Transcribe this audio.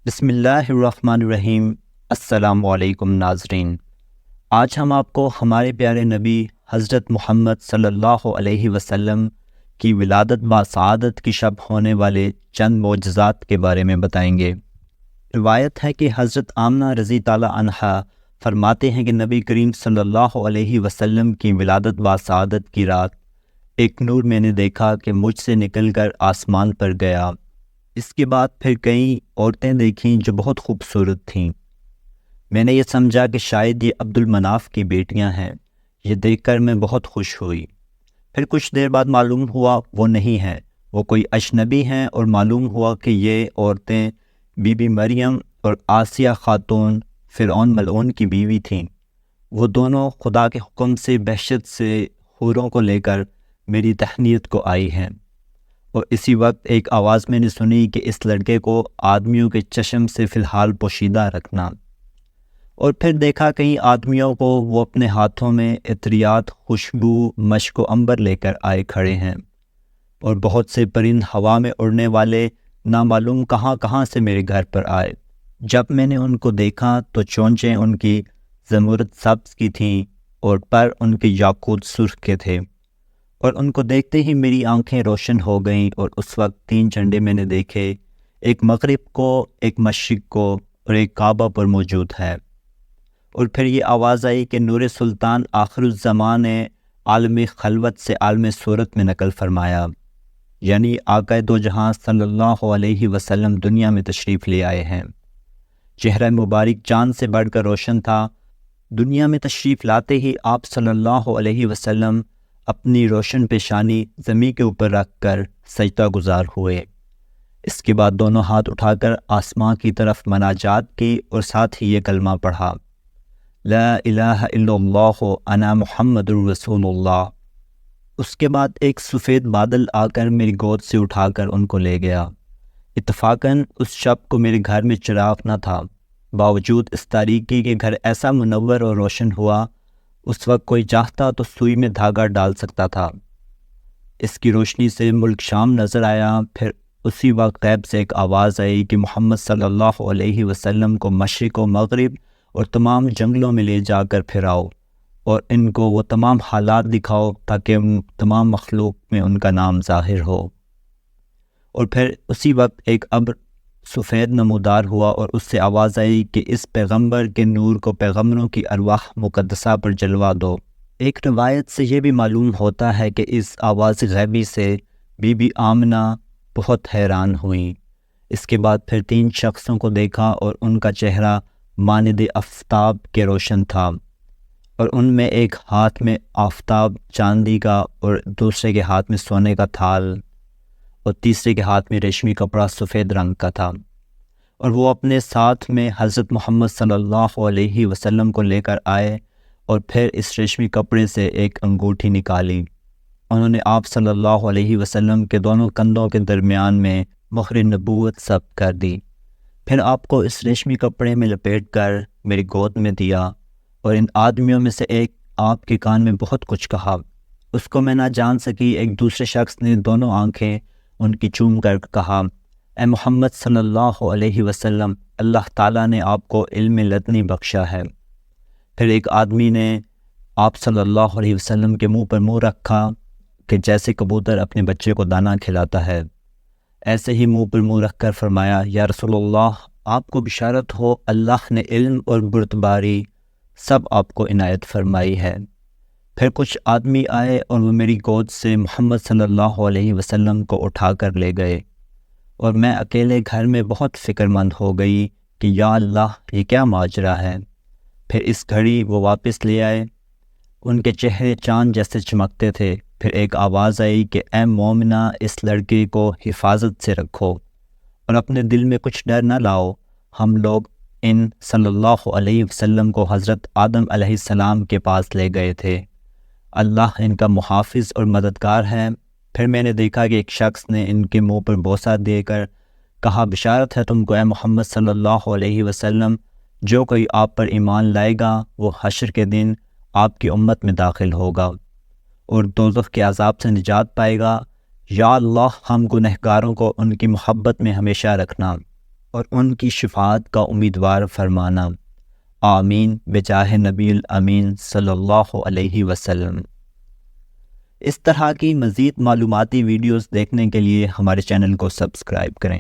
بسم اللہ الرحمن الرحیم۔ السلام علیکم ناظرین، آج ہم آپ کو ہمارے پیارے نبی حضرت محمد صلی اللہ علیہ وسلم کی ولادت با سعادت کی شب ہونے والے چند معجزات کے بارے میں بتائیں گے۔ روایت ہے کہ حضرت آمنہ رضی تعالی عنہا فرماتے ہیں کہ نبی کریم صلی اللہ علیہ وسلم کی ولادت با سعادت کی رات ایک نور میں نے دیکھا کہ مجھ سے نکل کر آسمان پر گیا۔ اس کے بعد پھر کئی عورتیں دیکھیں جو بہت خوبصورت تھیں۔ میں نے یہ سمجھا کہ شاید یہ عبد المناف کی بیٹیاں ہیں۔ یہ دیکھ کر میں بہت خوش ہوئی۔ پھر کچھ دیر بعد معلوم ہوا وہ نہیں ہیں، وہ کوئی اجنبی ہیں، اور معلوم ہوا کہ یہ عورتیں بی بی مریم اور آسیہ خاتون فرعون ملعون کی بیوی تھیں۔ وہ دونوں خدا کے حکم سے بہشت سے حوروں کو لے کر میری تہنیت کو آئی ہیں۔ اور اسی وقت ایک آواز میں نے سنی کہ اس لڑکے کو آدمیوں کے چشم سے فی الحال پوشیدہ رکھنا۔ اور پھر دیکھا کئی آدمیوں کو وہ اپنے ہاتھوں میں عطریات، خوشبو، مشک و عنبر لے کر آئے کھڑے ہیں، اور بہت سے پرند ہوا میں اڑنے والے نامعلوم کہاں کہاں سے میرے گھر پر آئے۔ جب میں نے ان کو دیکھا تو چونچیں ان کی زمرد سبز کی تھیں اور پر ان کے یاقوت سرخ کے تھے، اور ان کو دیکھتے ہی میری آنکھیں روشن ہو گئیں۔ اور اس وقت 3 جھنڈے میں نے دیکھے، ایک مغرب کو، ایک مشرق کو، اور ایک کعبہ پر موجود ہے۔ اور پھر یہ آواز آئی کہ نور سلطان آخر الزمان نے عالم خلوت سے عالم صورت میں نقل فرمایا، یعنی آقا دو جہاں صلی اللہ علیہ وسلم دنیا میں تشریف لے آئے ہیں۔ چہرہ مبارک چاند سے بڑھ کر روشن تھا۔ دنیا میں تشریف لاتے ہی آپ صلی اللہ علیہ وسلم اپنی روشن پیشانی زمین کے اوپر رکھ کر سجدہ گزار ہوئے۔ اس کے بعد دونوں ہاتھ اٹھا کر آسمان کی طرف مناجات کی اور ساتھ ہی یہ کلمہ پڑھا، لا الہ الا اللہ انا محمد الرسول اللہ۔ اس کے بعد ایک سفید بادل آ کر میری گود سے اٹھا کر ان کو لے گیا۔ اتفاقاً اس شب کو میرے گھر میں چراغ نہ تھا، باوجود اس تاریکی کے گھر ایسا منور اور روشن ہوا، اس وقت کوئی چاہتا تو سوئی میں دھاگا ڈال سکتا تھا۔ اس کی روشنی سے ملک شام نظر آیا۔ پھر اسی وقت غیب سے ایک آواز آئی کہ محمد صلی اللہ علیہ وسلم کو مشرق و مغرب اور تمام جنگلوں میں لے جا کر پھراؤ، اور ان کو وہ تمام حالات دکھاؤ تاکہ تمام مخلوق میں ان کا نام ظاہر ہو۔ اور پھر اسی وقت ایک ابر سفید نمودار ہوا، اور اس سے آواز آئی کہ اس پیغمبر کے نور کو پیغمبروں کی ارواح مقدسہ پر جلوا دو۔ ایک روایت سے یہ بھی معلوم ہوتا ہے کہ اس آواز غیبی سے بی بی آمنہ بہت حیران ہوئیں۔ اس کے بعد پھر 3 شخصوں کو دیکھا، اور ان کا چہرہ مانند آفتاب کے روشن تھا، اور ان میں ایک ہاتھ میں آفتاب چاندی کا، اور دوسرے کے ہاتھ میں سونے کا تھال، اور تیسرے کے ہاتھ میں ریشمی کپڑا سفید رنگ کا تھا۔ اور وہ اپنے ساتھ میں حضرت محمد صلی اللہ علیہ وسلم کو لے کر آئے، اور پھر اس ریشمی کپڑے سے ایک انگوٹھی نکالی۔ انہوں نے آپ صلی اللہ علیہ وسلم کے دونوں کندھوں کے درمیان میں مہر نبوت ثبت کر دی۔ پھر آپ کو اس ریشمی کپڑے میں لپیٹ کر میری گود میں دیا، اور ان آدمیوں میں سے ایک آپ کے کان میں بہت کچھ کہا۔ اس کو میں نہ جان سکی۔ ایک دوسرے شخص نے دونوں آنکھیں ان کی چوم کر کہا، اے محمد صلی اللہ علیہ وسلم، اللہ تعالیٰ نے آپ کو علم لدنی بخشا ہے۔ پھر ایک آدمی نے آپ صلی اللہ علیہ وسلم کے منہ پر منہ رکھا کہ جیسے کبوتر اپنے بچے کو دانہ کھلاتا ہے، ایسے ہی منہ پر منہ رکھ کر فرمایا، یا رسول اللہ، آپ کو بشارت ہو، اللہ نے علم اور برتباری سب آپ کو عنایت فرمائی ہے۔ پھر کچھ آدمی آئے، اور وہ میری گود سے محمد صلی اللہ علیہ وسلم کو اٹھا کر لے گئے، اور میں اکیلے گھر میں بہت فکر مند ہو گئی کہ یا اللہ، یہ کیا ماجرا ہے۔ پھر اس گھڑی وہ واپس لے آئے، ان کے چہرے چاند جیسے چمکتے تھے۔ پھر ایک آواز آئی کہ اے مومنہ، اس لڑکے کو حفاظت سے رکھو، اور اپنے دل میں کچھ ڈر نہ لاؤ۔ ہم لوگ ان صلی اللہ علیہ وسلم کو حضرت آدم علیہ السلام کے پاس لے گئے تھے، اللہ ان کا محافظ اور مددگار ہے۔ پھر میں نے دیکھا کہ ایک شخص نے ان کے منہ پر بوسہ دے کر کہا، بشارت ہے تم کو اے محمد صلی اللہ علیہ وسلم، جو کوئی آپ پر ایمان لائے گا وہ حشر کے دن آپ کی امت میں داخل ہوگا اور دوزخ کے عذاب سے نجات پائے گا۔ یا اللہ، ہم گنہگاروں کو ان کی محبت میں ہمیشہ رکھنا۔ اور ان کی شفاعت کا امیدوار فرمانا۔ آمین بجاہ نبی الامین صلی اللہ علیہ وسلم۔ اس طرح کی مزید معلوماتی ویڈیوز دیکھنے کے لیے ہمارے چینل کو سبسکرائب کریں۔